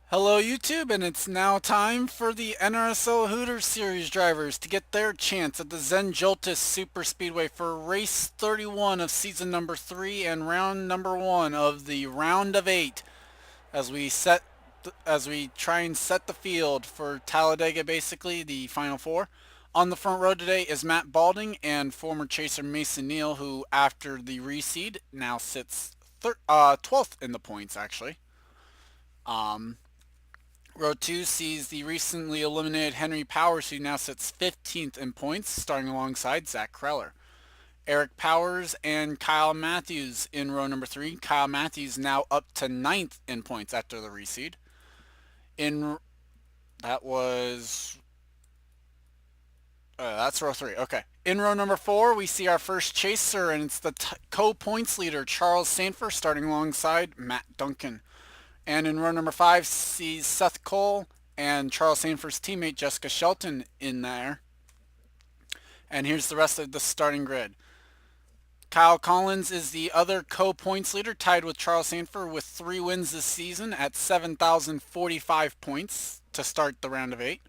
Hello YouTube, and it's now time for the NRSL Hooters Series drivers to get their chance at the Zenjoltis Super Speedway for race 31 of season number 3 and round number 1 of the round of 8 as we try and set the field for Talladega, basically the final four. On the front row today is Matt Balding and former chaser Mason Neal, who after the reseed now sits 12th in the points actually. Um, Row 2 sees the recently eliminated Henry Powers, who now sits 15th in points, starting alongside Zach Kreller. Eric Powers and Kyle Matthews in row number 3. Kyle Matthews now up to 9th in points after the reseed. In that was that's row 3. Okay. In row number 4, we see our first chaser, and it's the co-points leader Charles Sanford starting alongside Matt Duncan. And in row number 5 sees Seth Cole and Charles Sanford's teammate Jessica Shelton in there. And here's the rest of the starting grid. Kyle Collins is the other co-points leader, tied with Charles Sanford with 3 wins this season at 7,045 points to start the round of 8.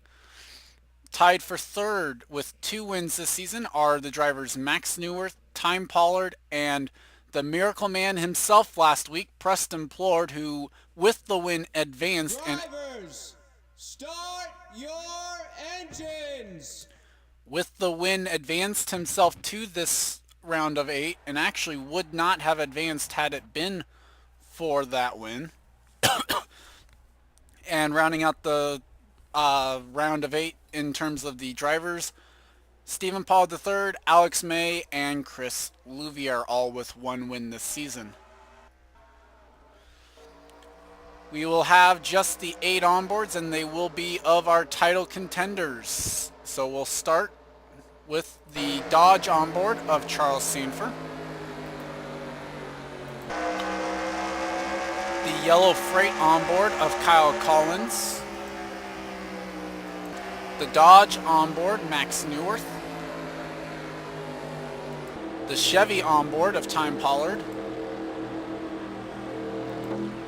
Tied for third with 2 wins this season are the drivers Max Newworth, Time Pollard, and the Miracle Man himself last week, Preston Plord, who with the win advanced Drivers, start your engines! with the win advanced himself to this round of 8 and actually would not have advanced had it been for that win. And rounding out the round of 8 in terms of the drivers, Stephen Paul III, Alex May, and Chris Louvier, all with 1 win this season. We will have just the 8 onboards, and they will be of our title contenders. So we'll start with the Dodge onboard of Charles Sanford, the Yellow Freight onboard of Kyle Collins, the Dodge onboard Max Newworth, the Chevy onboard of Time Pollard,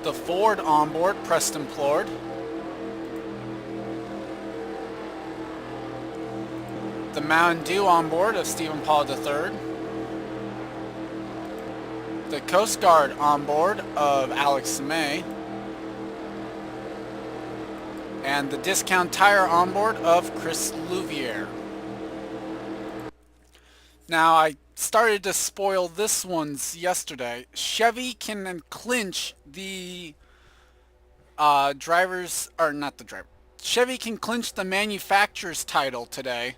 the Ford onboard Preston Plord, the Mountain Dew onboard of Stephen Paul III, the Coast Guard onboard of Alex May, and the Discount Tire onboard of Chris Louvier. Now, I started to spoil this one's yesterday. Chevy can clinch the Chevy can clinch the manufacturer's title today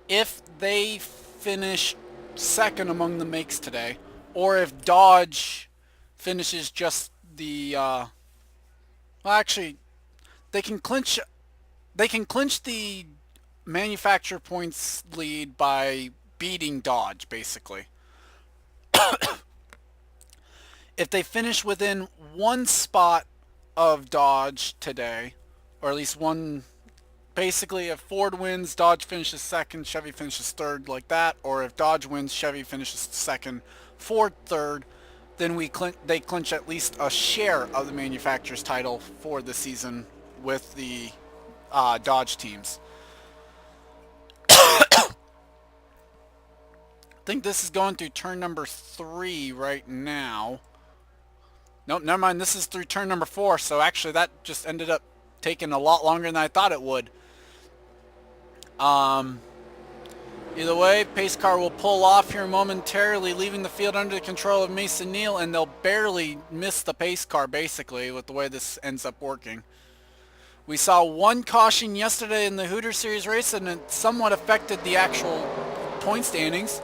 if they finish second among the makes today, or if Dodge finishes just the well, actually, they can clinch the manufacturer points lead by beating Dodge, basically. If they finish within 1 spot of Dodge today, or at least one, basically if Ford wins, Dodge finishes second, Chevy finishes third, like that, or if Dodge wins, Chevy finishes second, Ford third, then they clinch at least a share of the manufacturer's title for the season with the Dodge teams. I think this is going through turn number 3 right now. Nope, never mind. This is through turn number 4, so actually that just ended up taking a lot longer than I thought it would. Either way, pace car will pull off here momentarily, leaving the field under the control of Mason Neal, and they'll barely miss the pace car, basically, with the way this ends up working. We saw 1 caution yesterday in the Hooters Series race, and it somewhat affected the actual point standings.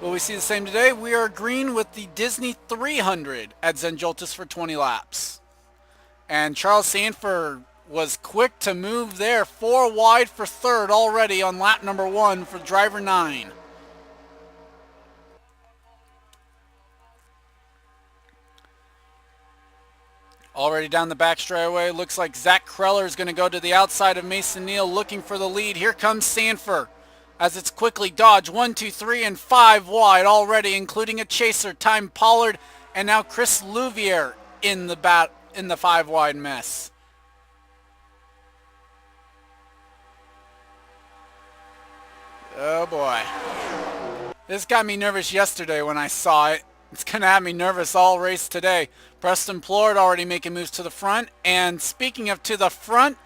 Will we see the same today? We are green with the Disney 300 at Zenjoltis for 20 laps. And Charles Sanford was quick to move there, 4 wide for third already on lap number 1 for driver 9. Already down the back straightaway, looks like Zach Kreller is going to go to the outside of Mason Neal looking for the lead. Here comes Sanford as it's quickly Dodge 1, 2, 3, and 5 wide already, including a chaser, Time Pollard, and now Chris Louvier in the 5 wide mess. Oh boy. This got me nervous yesterday when I saw it. It's going to have me nervous all race today. Preston Plord already making moves to the front. And speaking of to the front,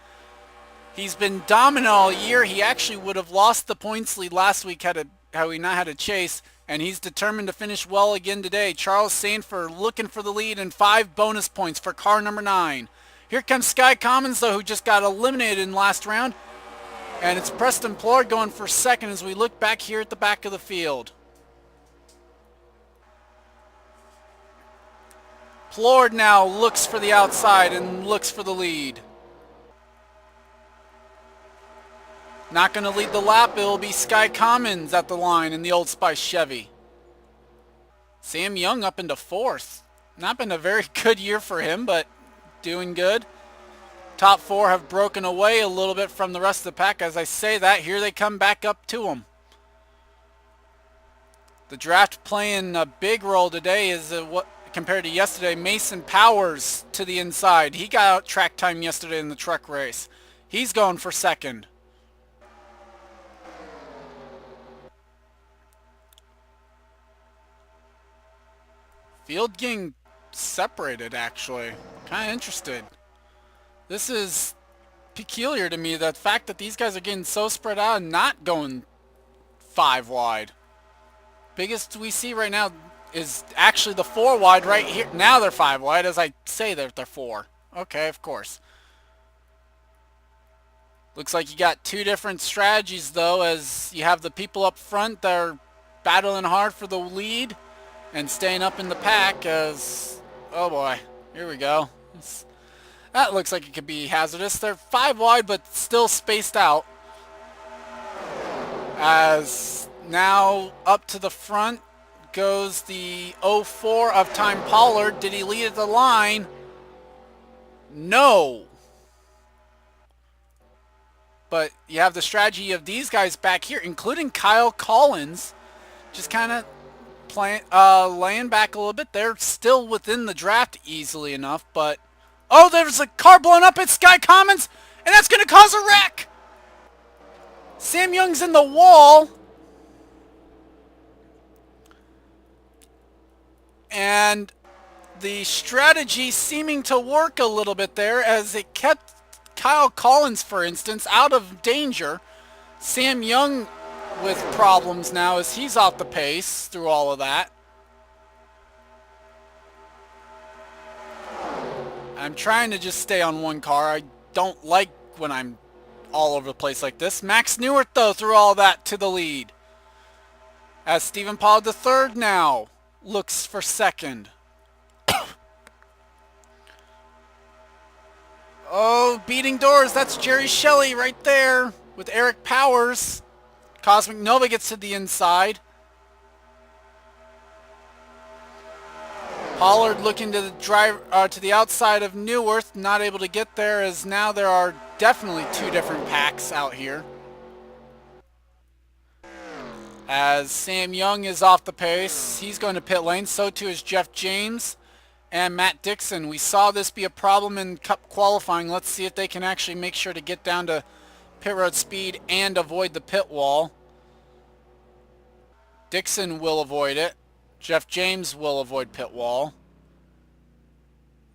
he's been dominant all year. He actually would have lost the points lead last week had he not had a chase. And he's determined to finish well again today. Charles Sanford looking for the lead and 5 bonus points for car number 9. Here comes Sky Commons, though, who just got eliminated in the last round. And it's Preston Plord going for second as we look back here at the back of the field. Plord now looks for the outside and looks for the lead. Not going to lead the lap. It will be Sky Commons at the line in the Old Spice Chevy. Sam Young up into 4th. Not been a very good year for him, but doing good. Top 4 have broken away a little bit from the rest of the pack. As I say that, here they come back up to him. The draft playing a big role today is what compared to yesterday. Mason Powers to the inside. He got out track time yesterday in the truck race. He's going for second. Field getting separated, actually. Kind of interested. This is peculiar to me, the fact that these guys are getting so spread out and not going 5 wide. Biggest we see right now is actually the 4 wide right here. Now they're 5 wide, as I say they're 4. Okay, of course. Looks like you got 2 different strategies, though, as you have the people up front that are battling hard for the lead and staying up in the pack as... Oh boy, here we go. That looks like it could be hazardous. They're 5 wide, but still spaced out. As now up to the front goes the 04 of Time Pollard. Did he lead at the line? No. But you have the strategy of these guys back here, including Kyle Collins, just kind of laying back a little bit. They're still within the draft easily enough, but... Oh, there's a car blowing up at Sky Commons, and that's going to cause a wreck! Sam Young's in the wall. And the strategy seeming to work a little bit there as it kept Kyle Collins, for instance, out of danger. Sam Young with problems now as he's off the pace through all of that. I'm trying to just stay on one car. I don't like when I'm all over the place like this. Max Newart, though, through all that to the lead. As Stephen Pollard III now looks for second. Oh, beating doors. That's Jerry Shelley right there with Eric Powers. Cosmic Nova gets to the inside. Pollard looking to the to the outside of Neuwirth, not able to get there as now there are definitely 2 different packs out here. As Sam Young is off the pace, he's going to pit lane. So too is Jeff James and Matt Dixon. We saw this be a problem in Cup qualifying. Let's see if they can actually make sure to get down to pit road speed and avoid the pit wall. Dixon will avoid it. Jeff James will avoid pit wall.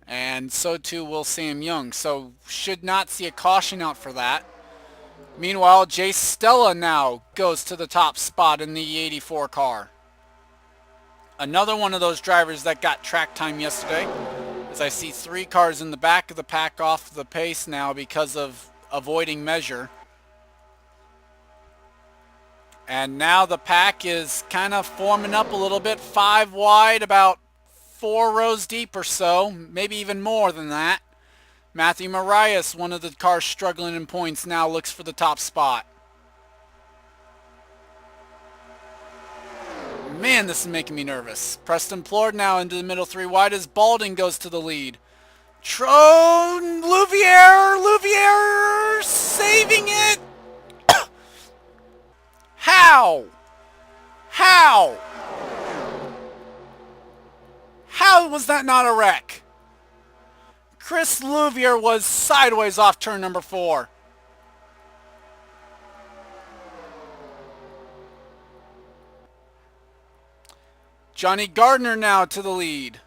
And so too will Sam Young. So should not see a caution out for that. Meanwhile, Jay Stella now goes to the top spot in the 84 car. Another one of those drivers that got track time yesterday. As I see 3 cars in the back of the pack off the pace now because of avoiding measure. And now the pack is kind of forming up a little bit. 5 wide, about 4 rows deep or so. Maybe even more than that. Matthew Marias, one of the cars struggling in points, now looks for the top spot. Man, this is making me nervous. Preston Plord now into the middle 3 wide as Balding goes to the lead. Louvier saving it. How? How? How was that not a wreck? Chris Louvier was sideways off turn number 4. Johnny Gardner now to the lead.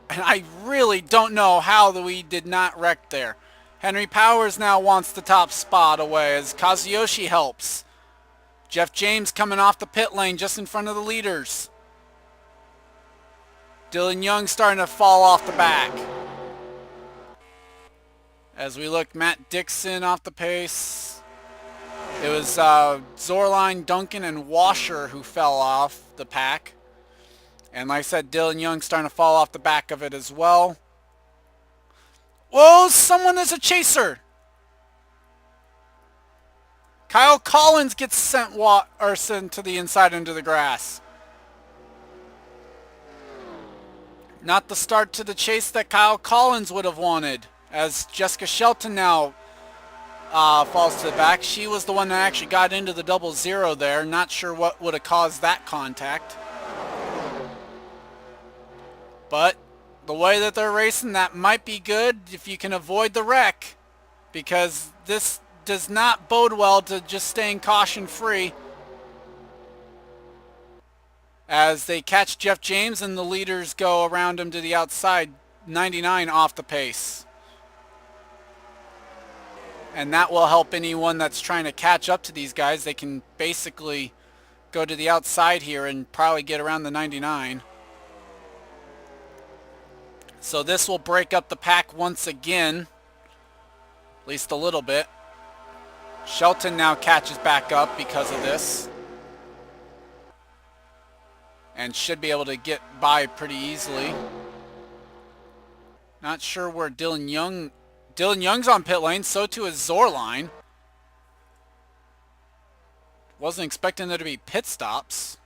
And I really don't know how we did not wreck there. Henry Powers now wants the top spot away as Kazuyoshi helps. Jeff James coming off the pit lane just in front of the leaders. Dylan Young starting to fall off the back. As we look, Matt Dixon off the pace. It was Zorline, Duncan, and Washer who fell off the pack. And like I said, Dylan Young starting to fall off the back of it as well. Whoa, someone is a chaser. Kyle Collins gets sent to the inside into the grass. Not the start to the chase that Kyle Collins would have wanted, as Jessica Shelton now falls to the back. She was the one that actually got into the 0-0 there. Not sure what would have caused that contact. But the way that they're racing, that might be good if you can avoid the wreck, because this does not bode well to just staying caution free. As they catch Jeff James and the leaders go around him to the outside, 99 off the pace. And that will help anyone that's trying to catch up to these guys. They can basically go to the outside here and probably get around the 99. So this will break up the pack once again, at least a little bit. Shelton now catches back up because of this, and should be able to get by pretty easily. Not sure where Dylan Young's on pit lane, so too is Zorline. Wasn't expecting there to be pit stops.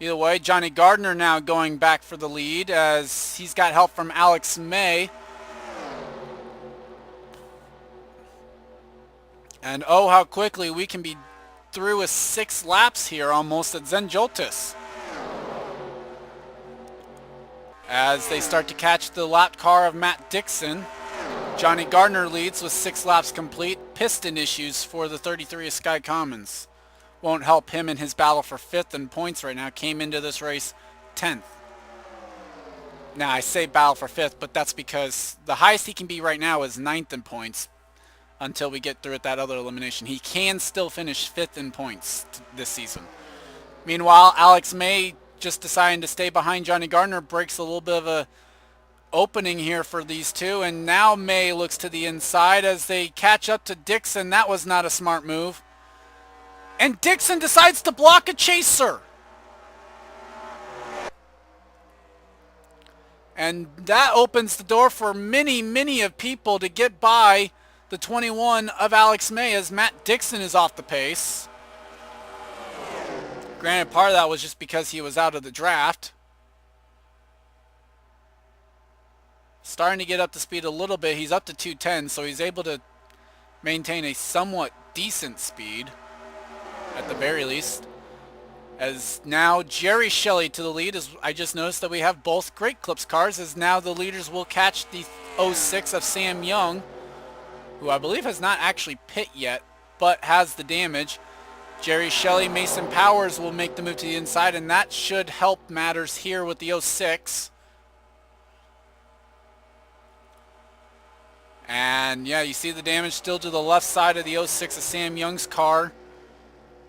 Either way, Johnny Gardner now going back for the lead as he's got help from Alex May. And oh, how quickly we can be through with 6 laps here almost at Zen Joltis. As they start to catch the lap car of Matt Dixon. Johnny Gardner leads with 6 laps complete. Piston issues for the 33 of Sky Commons. Won't help him in his battle for 5th in points right now. Came into this race 10th. Now I say battle for 5th, but that's because the highest he can be right now is 9th in points until we get through with that other elimination. He can still finish 5th in points this season. Meanwhile, Alex May just deciding to stay behind Johnny Gardner breaks a little bit of a opening here for these two, and now May looks to the inside as they catch up to Dixon. That was not a smart move. And Dixon decides to block a chaser. And that opens the door for many of people to get by the 21 of Alex May as Matt Dixon is off the pace. Granted, part of that was just because he was out of the draft. Starting to get up to speed a little bit. He's up to 210, so he's able to maintain a somewhat decent speed at the very least. As now Jerry Shelley to the lead, as I just noticed that we have both Great Clips cars, as now the leaders will catch the 06 of Sam Young, who I believe has not actually pit yet, but has the damage. Jerry Shelley, Mason Powers will make the move to the inside, and that should help matters here with the 06. And yeah, you see the damage still to the left side of the 06 of Sam Young's car.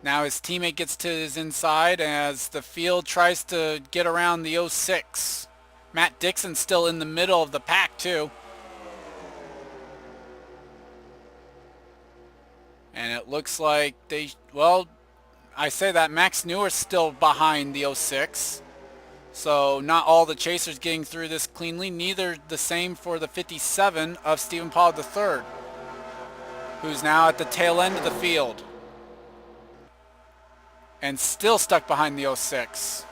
Now his teammate gets to his inside as the field tries to get around the 06. Matt Dixon still in the middle of the pack too. And it looks like I say that Max Newer's still behind the 06. So not all the chasers getting through this cleanly. Neither the same for the 57 of Stephen Pollard III, who's now at the tail end of the field. And still stuck behind the 06.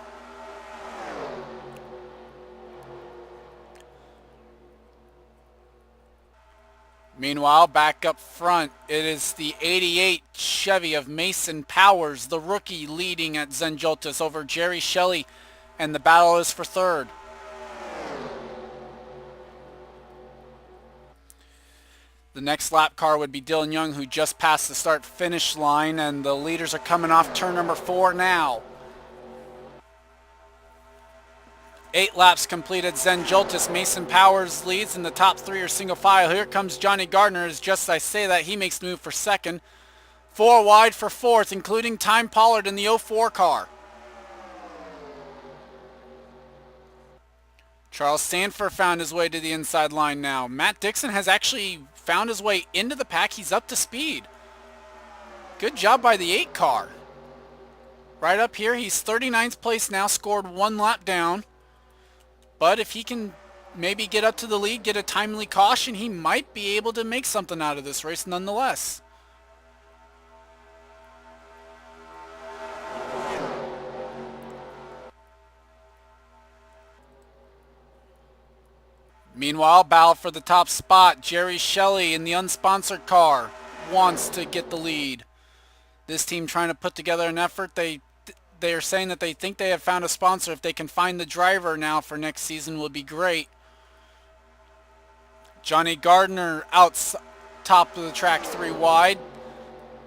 Meanwhile, back up front, it is the 88 Chevy of Mason Powers, the rookie, leading at Zen Joltis over Jerry Shelley, and the battle is for 3rd. The next lap car would be Dylan Young, who just passed the start-finish line, and the leaders are coming off turn number 4 now. 8 laps completed. Zen Joltis, Mason Powers leads, and the top 3 are single file. Here comes Johnny Gardner. As just I say that, he makes the move for second. 4 wide for fourth, including Time Pollard in the 04 car. Charles Sanford found his way to the inside line now. Matt Dixon has actually found his way into the pack. He's up to speed. Good job by the 8 car. Right up here, he's 39th place now, scored 1 lap down. But if he can maybe get up to the lead, get a timely caution, he might be able to make something out of this race nonetheless. Meanwhile, battle for the top spot. Jerry Shelley in the unsponsored car wants to get the lead. This team trying to put together an effort. They are saying that they think they have found a sponsor. If they can find the driver now for next season, will be great. Johnny Gardner out top of the track 3 wide.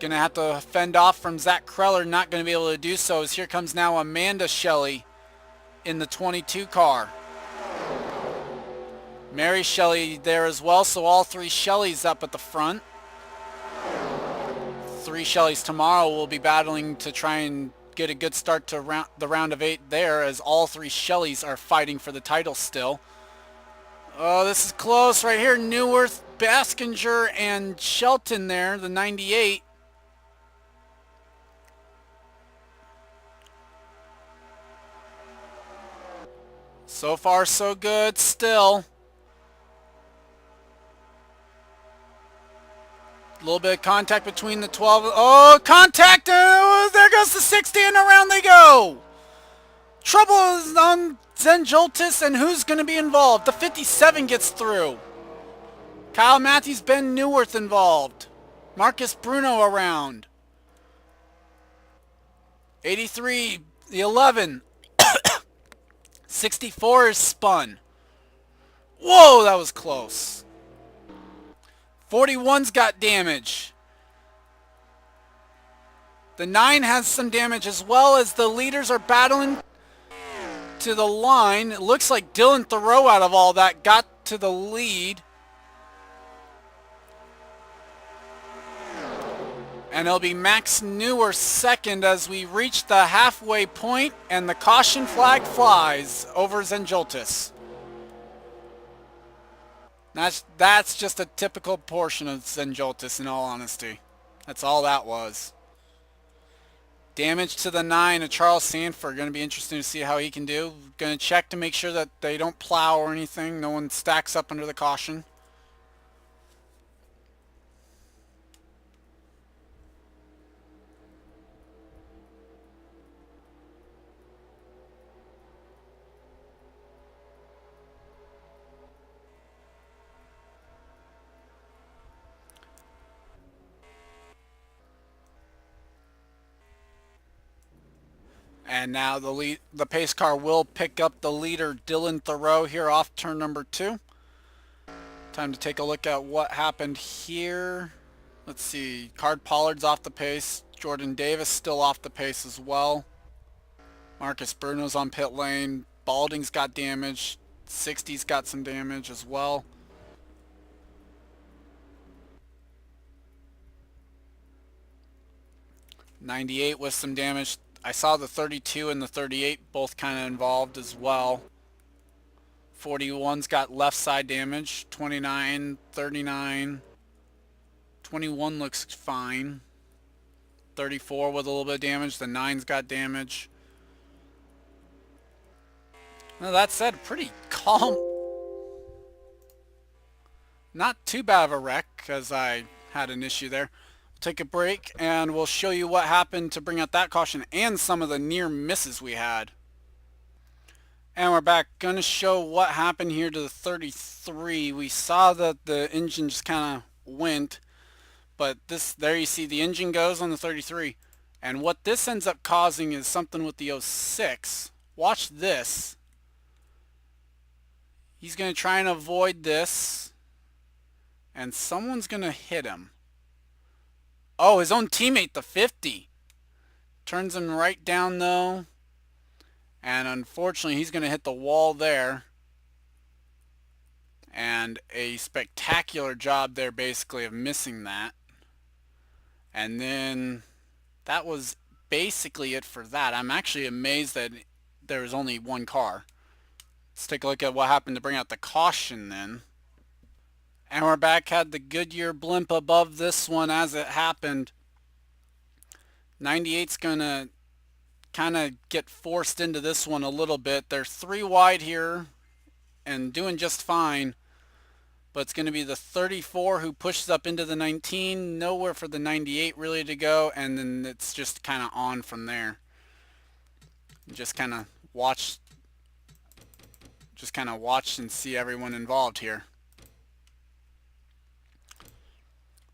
Going to have to fend off from Zach Kreller. Not going to be able to do so, as here comes now Amanda Shelley in the 22 car. Mary Shelley there as well, so all 3 Shelleys up at the front. 3 Shelleys tomorrow will be battling to try and get a good start to the round of 8 there, as all 3 Shelleys are fighting for the title still. Oh, this is close right here. Neuwirth, Baskinger, and Shelton there, the 98. So far, so good still. A little bit of contact between the 12. Oh, contact! There goes the 60, and around they go. Trouble is on Zen Joltis, and who's going to be involved? The 57 gets through. Kyle Matthews, Ben Neuwirth involved. Marcus Bruno around. 83, the 11. 64 is spun. Whoa, that was close. 41's got damage. The 9 has some damage as well, as the leaders are battling to the line. It looks like Dylan Thoreau out of all that got to the lead. And it'll be Max Neuer second as we reach the halfway point, and the caution flag flies over Zenjoltis. That's just a typical portion of Zenjoltis, in all honesty. That's all that was. Damage to the 9 of Charles Sanford. Going to be interesting to see how he can do. Going to check to make sure that they don't plow or anything. No one stacks up under the caution. And now the pace car will pick up the leader, Dylan Thoreau, here off turn number 2. Time to take a look at what happened here. Let's see. Card Pollard's off the pace. Jordan Davis still off the pace as well. Marcus Bruno's on pit lane. Balding's got damage. 60's got some damage as well. '98 with some damage. I saw the 32 and the 38 both kind of involved as well. 41's got left side damage. 29, 39. 21 looks fine. 34 with a little bit of damage. The 9's got damage. Now that said, pretty calm. Not too bad of a wreck, because I had an issue there. Take a break and we'll show you what happened to bring out that caution and some of the near misses we had. And we're back. Gonna show what happened here to the 33. We saw that the engine just kind of went, but there you see the engine goes on the 33, and what this ends up causing is something with the 06. Watch this. He's gonna try and avoid this. And someone's going to hit him. Oh, his own teammate, the 50. Turns him right down, though. And unfortunately, he's going to hit the wall there. And a spectacular job there, basically, of missing that. And then that was basically it for that. I'm actually amazed that there was only one car. Let's take a look at what happened to bring out the caution then. And we're back, had the Goodyear blimp above this one as it happened. 98's going to kind of get forced into this one a little bit. They're 3 wide here and doing just fine. But it's going to be the 34 who pushes up into the 19. Nowhere for the 98 really to go. And then it's just kind of on from there. Just kind of watch and see everyone involved here.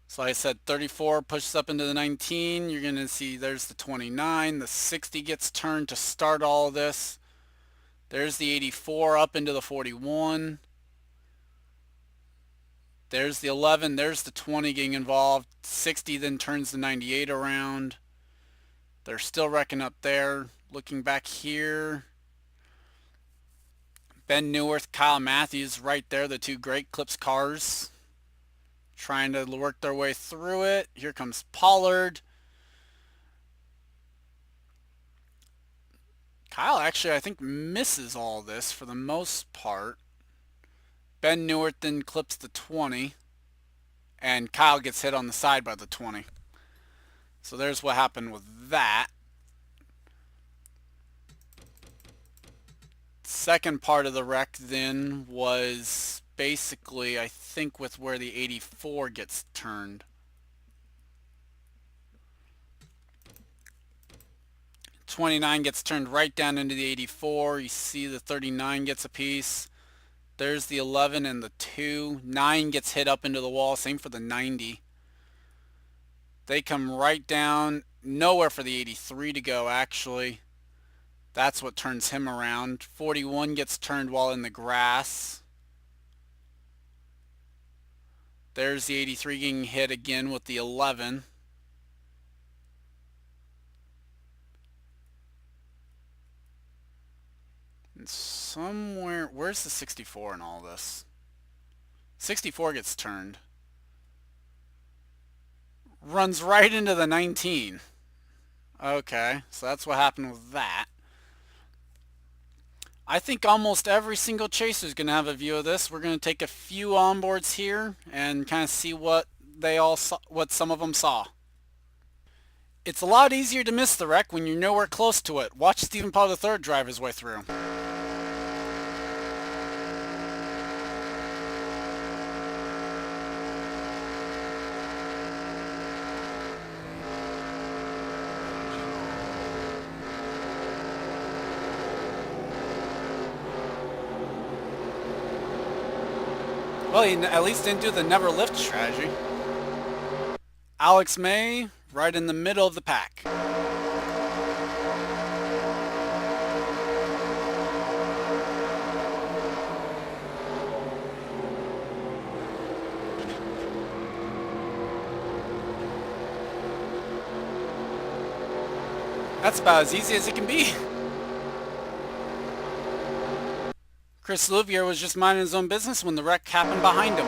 So like I said, 34 pushes up into the 19. You're going to see there's the 29. The 60 gets turned to start all of this. There's the 84 up into the 41. There's the 11. There's the 20 getting involved. 60 then turns the 98 around. They're still wrecking up there. Looking back here, Ben Neuwirth, Kyle Matthews right there, the two Great Clips cars trying to work their way through it. Here comes Pollard. Kyle actually, I think, misses all this for the most part. Ben Neuwirth then clips the 20. And Kyle gets hit on the side by the 20. So there's what happened with that. Second part of the wreck then was basically, I think, with where the 84 gets turned. '29 gets turned right down into the 84. You see the 39 gets a piece. There's the 11 and the 2. 9 gets hit up into the wall. Same for the 90. They come right down. Nowhere for the 83 to go, actually. That's what turns him around. 41 gets turned while in the grass. There's the 83 getting hit again with the 11. And somewhere, where's the 64 in all this? 64 gets turned. Runs right into the 19. Okay, so that's what happened with that. I think almost every single chaser is going to have a view of this. We're going to take a few onboards here and kind of see what they all saw, what some of them saw. It's a lot easier to miss the wreck when you're nowhere close to it. Watch Stephen Paul III drive his way through. Well, he at least didn't do the never lift strategy. Alex May, right in the middle of the pack. That's about as easy as it can be. Chris Louvier was just minding his own business when the wreck happened behind him.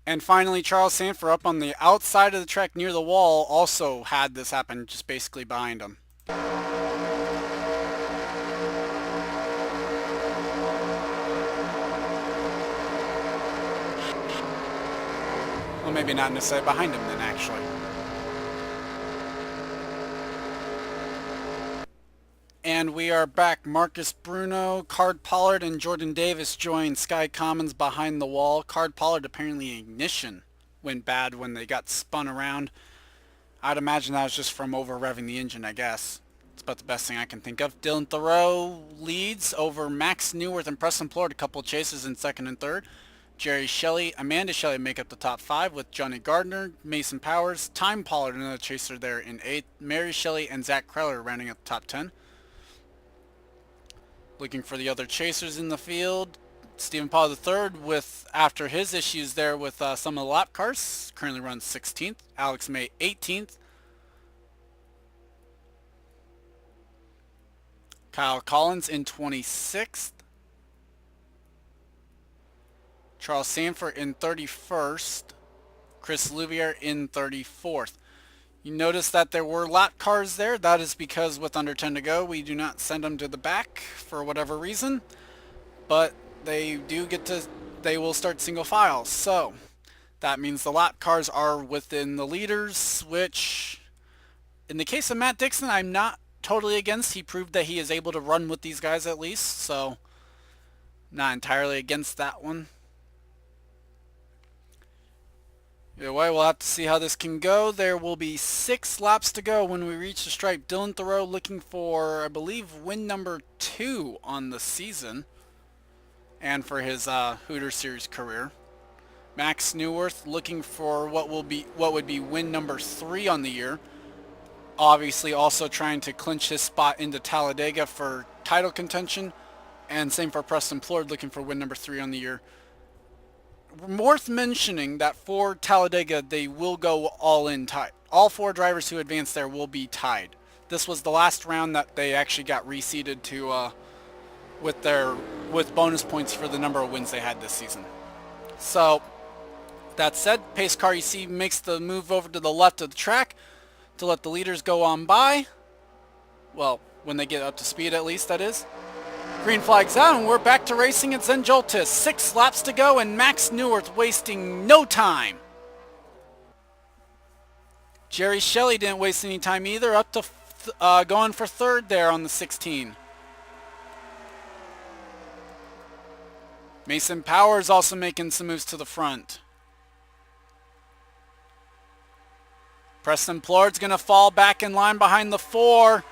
And finally, Charles Sanford up on the outside of the track near the wall also had this happen just basically behind him. Well, maybe not necessarily behind him then, actually. And we are back. Marcus Bruno, Card Pollard, and Jordan Davis joined Sky Commons behind the wall. Card Pollard, apparently ignition went bad when they got spun around. I'd imagine that was just from over revving the engine, I guess. Let's about the best thing I can think of. Dylan Thoreau leads over Max Newworth and Preston Plord, a couple of chases in second and third. Jerry Shelley, Amanda Shelley make up the top 5 with Johnny Gardner, Mason Powers, Time Pollard, another chaser there in 8th. Mary Shelley and Zach Kreller rounding up the top 10. Looking for the other chasers in the field. Stephen Paul III, with after his issues there with some of the lap cars, currently runs 16th. Alex May 18th. Kyle Collins in 26th. Charles Sanford in 31st. Chris Louvier in 34th. You notice that there were lap cars there. That is because with under 10 to go, we do not send them to the back for whatever reason. But they will start single file. So that means the lap cars are within the leaders, which in the case of Matt Dixon, I'm not totally against. He proved that he is able to run with these guys at least. So not entirely against that one. Either way, we'll have to see how this can go. There will be 6 laps to go when we reach the stripe. Dylan Thoreau looking for, I believe, win number 2 on the season and for his Hooters Series career. Max Newworth looking for what would be win number 3 on the year. Obviously also trying to clinch his spot into Talladega for title contention. And same for Preston Plord looking for win number 3 on the year. Worth mentioning that for Talladega, they will go all in tied. All 4 drivers who advance there will be tied. This was the last round that they actually got reseeded to with bonus points for the number of wins they had this season. So that said, pace car you see makes the move over to the left of the track to let the leaders go on by. Well, when they get up to speed at least, that is. Green flag's out and we're back to racing at Zen Joltis. 6 laps to go and Max Newworth wasting no time. Jerry Shelley didn't waste any time either, up to going for 3rd there on the 16. Mason Powers also making some moves to the front. Preston Plourd's going to fall back in line behind the 4.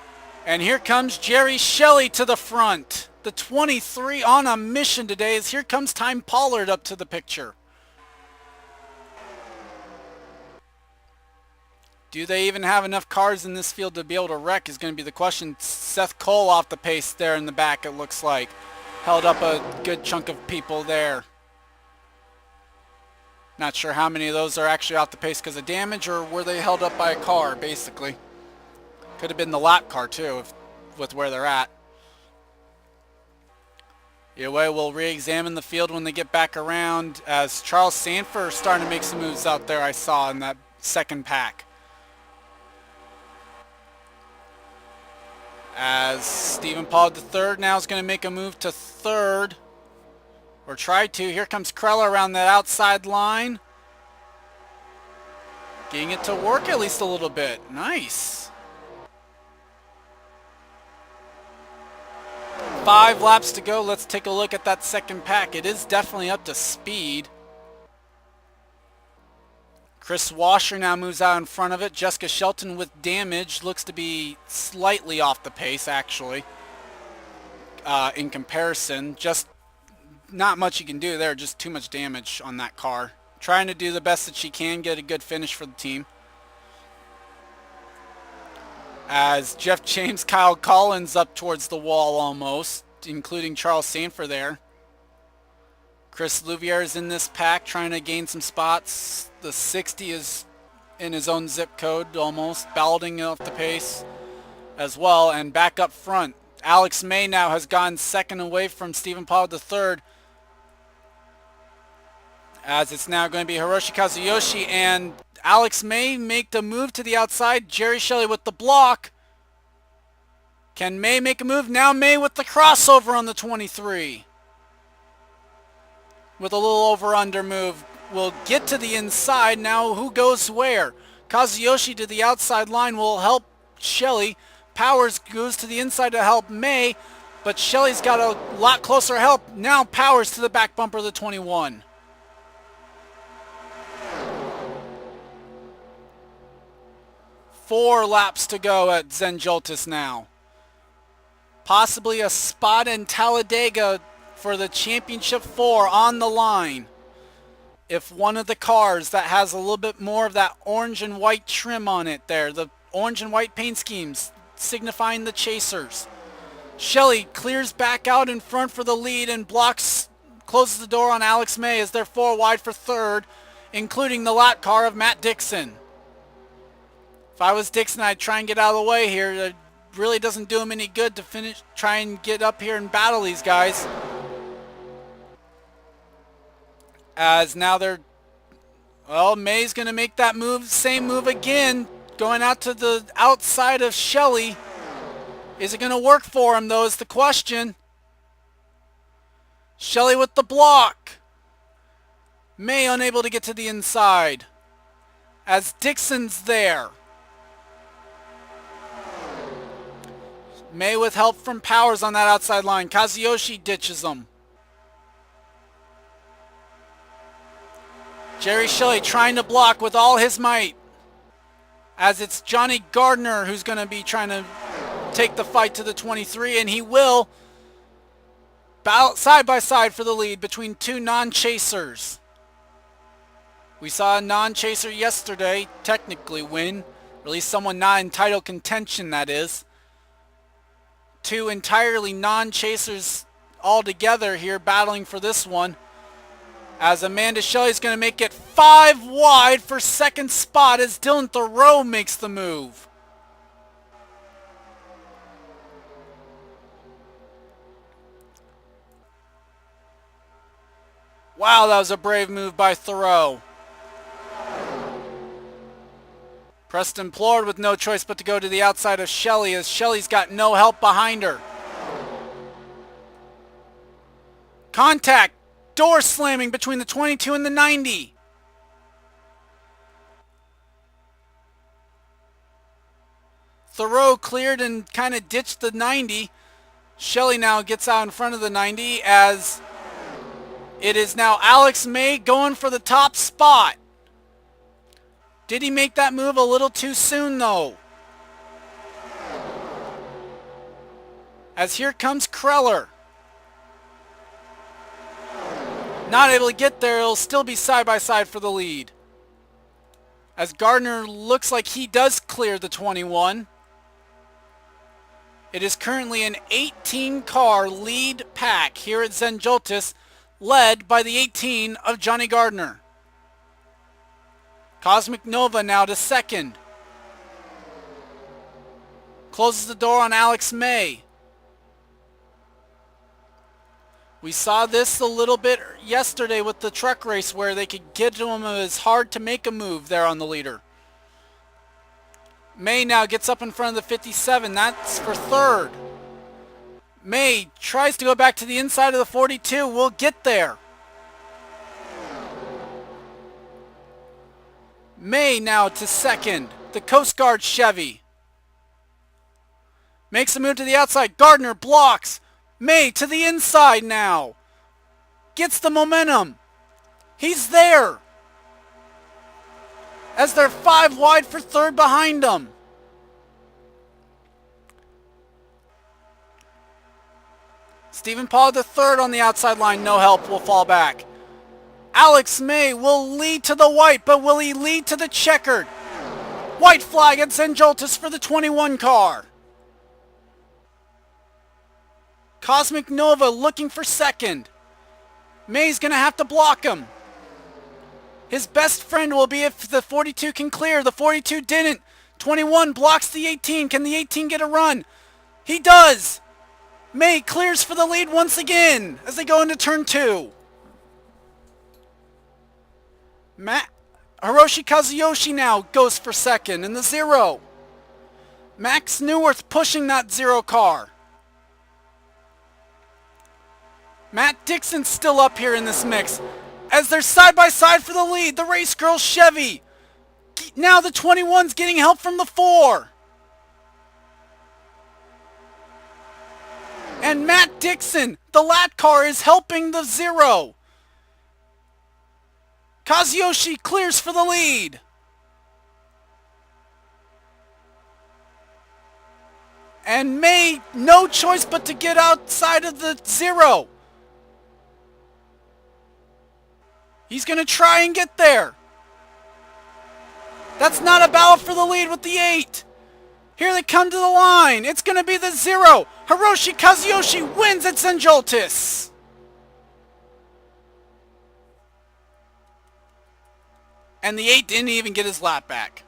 And here comes Jerry Shelley to the front. The 23 on a mission today as here comes Time Pollard up to the picture. Do they even have enough cars in this field to be able to wreck is going to be the question. Seth Cole off the pace there in the back, it looks like. Held up a good chunk of people there. Not sure how many of those are actually off the pace because of damage or were they held up by a car, basically. Could have been the lap car too, with where they're at. Either way, we'll re-examine the field when they get back around as Charles Sanford starting to make some moves out there I saw in that second pack. As Stephen Paul III now is going to make a move to 3rd. Or try to. Here comes Krella around that outside line. Getting it to work at least a little bit. Nice. 5 laps to go. Let's take a look at that second pack. It is definitely up to speed. Chris Washer now moves out in front of it. Jessica Shelton with damage. Looks to be slightly off the pace, actually. In comparison. Just not much you can do there. Just too much damage on that car. Trying to do the best that she can. Get a good finish for the team. As Jeff James, Kyle Collins up towards the wall almost, including Charles Sanford there. Chris Louvier is in this pack trying to gain some spots. The 60 is in his own zip code almost, balloting off the pace as well. And back up front, Alex May now has gone second away from Stephen Paul III. As it's now going to be Hiroshi Kazuyoshi and Alex May make the move to the outside. Jerry Shelley with the block. Can May make a move? Now May with the crossover on the 23. With a little over-under move. Will get to the inside. Now who goes where? Kazuyoshi to the outside line will help Shelley. Powers goes to the inside to help May. But Shelley's got a lot closer help. Now Powers to the back bumper of the 21. Four laps to go at Zen Joltis now. Possibly a spot in Talladega for the Championship 4 on the line. If one of the cars that has a little bit more of that orange and white trim on it there, the orange and white paint schemes signifying the chasers. Shelley clears back out in front for the lead and closes the door on Alex May as they're 4 wide for third, including the lap car of Matt Dixon. If I was Dixon, I'd try and get out of the way here. It really doesn't do him any good to try and get up here and battle these guys. As now May's going to make that move, same move again, going out to the outside of Shelley. Is it going to work for him, though, is the question. Shelley with the block. May unable to get to the inside. As Dixon's there. May with help from Powers on that outside line. Kazuyoshi ditches him. Jerry Shelley trying to block with all his might. As it's Johnny Gardner who's going to be trying to take the fight to the 23, and he will. Battle side by side for the lead between two non-chasers. We saw a non-chaser yesterday technically win. Or at least someone not in title contention, that is. Two entirely non-chasers all together here battling for this one. As Amanda Shelley's going to make it 5 wide for second spot as Dylan Thoreau makes the move. Wow, that was a brave move by Thoreau. Preston Plord with no choice but to go to the outside of Shelley as Shelley's got no help behind her. Contact. Door slamming between the 22 and the 90. Thoreau cleared and kind of ditched the 90. Shelley now gets out in front of the 90 as it is now Alex May going for the top spot. Did he make that move a little too soon though? As here comes Kreller. Not able to get there, it'll still be side by side for the lead. As Gardner looks like he does clear the 21. It is currently an 18-car lead pack here at Zenjoltis, led by the 18 of Johnny Gardner. Cosmic Nova now to second. Closes the door on Alex May. We saw this a little bit yesterday with the truck race where they could get to him. It was hard to make a move there on the leader. May now gets up in front of the 57. That's for third. May tries to go back to the inside of the 42. We'll get there. May now to second. The Coast Guard Chevy. Makes a move to the outside. Gardner blocks. May to the inside now. Gets the momentum. He's there. As they're 5 wide for third behind him. Stephen Paul the third on the outside line. No help. Will fall back. Alex May will lead to the white, but will he lead to the checkered? White flag at Zenjoltis for the 21 car. Cosmic Nova looking for second. May's going to have to block him. His best friend will be if the 42 can clear. The 42 didn't. 21 blocks the 18. Can the 18 get a run? He does. May clears for the lead once again as they go into turn 2. Hiroshi Kazuyoshi now goes for second in the 0. Max Newworth pushing that 0 car. Matt Dixon's still up here in this mix as they're side by side for the lead. The Race Girl Chevy. Now the 21's getting help from the 4. And Matt Dixon, the lat car, is helping the 0. Kazuyoshi clears for the lead. And May, no choice but to get outside of the 0. He's going to try and get there. That's not a battle for the lead with the 8. Here they come to the line. It's going to be the 0. Hiroshi Kazuyoshi wins at Zenjoltis. And the 8 didn't even get his lap back.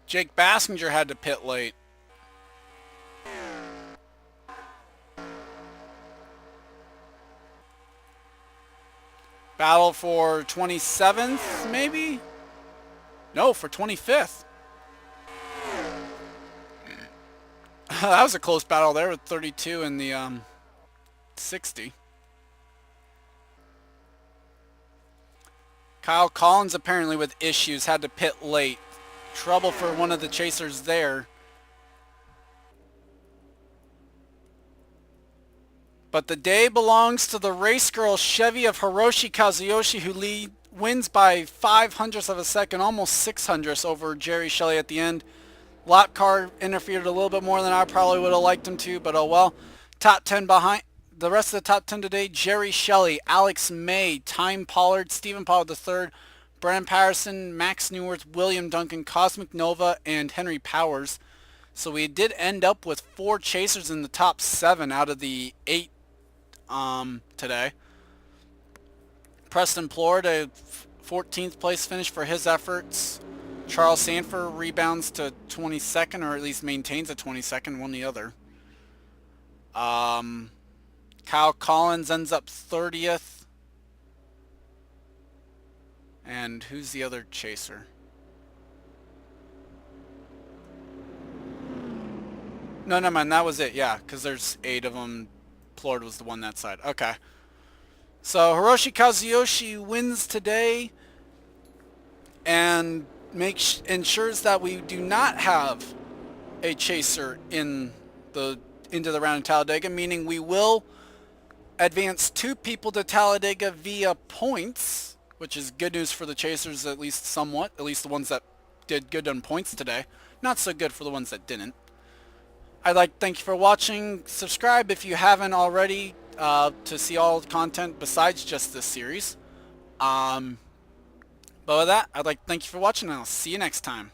Jake Bassinger had to pit late. Battle for 27th, maybe? No, for 25th. That was a close battle there with 32 in the 60. Kyle Collins apparently with issues had to pit late. Trouble for one of the chasers there. But the day belongs to the race girl Chevy of Hiroshi Kazuyoshi, who wins by 5/100ths of a second, almost 6/100ths over Jerry Shelley at the end. Lap car interfered a little bit more than I probably would have liked him to, but oh well. Top 10 behind. The rest of the top 10 today: Jerry Shelley, Alex May, Time Pollard, Stephen Pollard III, Brandon Patterson, Max Newworth, William Duncan, Cosmic Nova, and Henry Powers. So we did end up with 4 chasers in the top 7 out of the 8 today. Preston Plord, a 14th place finish for his efforts. Charles Sanford rebounds to 22nd, or at least maintains a 22nd, one or the other. Kyle Collins ends up 30th. And who's the other chaser? No, never mind. That was it. Yeah, because there's 8 of them. Plord was the one that side. Okay. So Hiroshi Kazuyoshi wins today and ensures that we do not have a chaser into the round of Talladega, meaning we will advance 2 people to Talladega via points, which is good news for the chasers, at least somewhat, at least the ones that did good on points today. Not so good for the ones that didn't. I'd like to thank you for watching. Subscribe if you haven't already to see all the content besides just this series. But with that, I'd like to thank you for watching, and I'll see you next time.